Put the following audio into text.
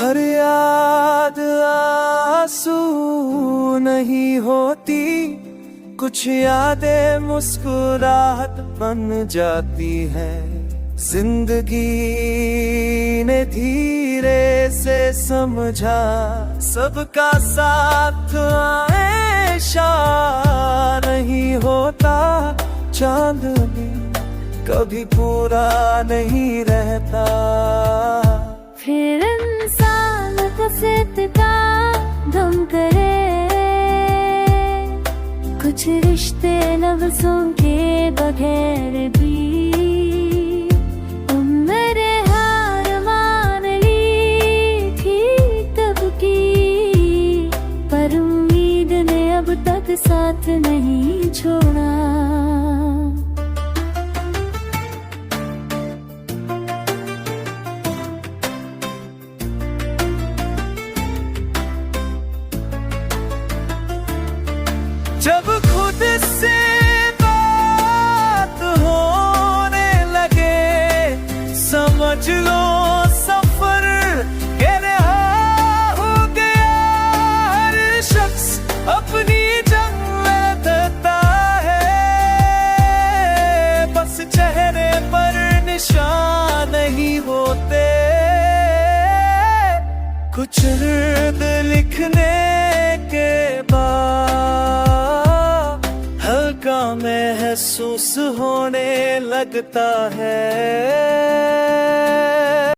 हर याद आंसू नहीं होती, कुछ यादें मुस्कुराहट बन जाती है। जिंदगी ने धीरे से समझा, सबका साथ हमेशा नहीं होता। चांदनी कभी पूरा नहीं रहता। फिर इंसान को सितका दम करे, कुछ रिश्ते लफ्ज़ों के बगैर भी। मेरे हार मान ली थी तब की, पर उम्मीद ने अब तक साथ नहीं छोड़ा। जब खुद से बात होने लगे, समझ लो सफर के रहा हो गया। हर शख्स अपनी जंग लड़ता है, बस चेहरे पर निशान नहीं होते। कुछ दर्द लिखने के बाद हल्का महसूस होने लगता है।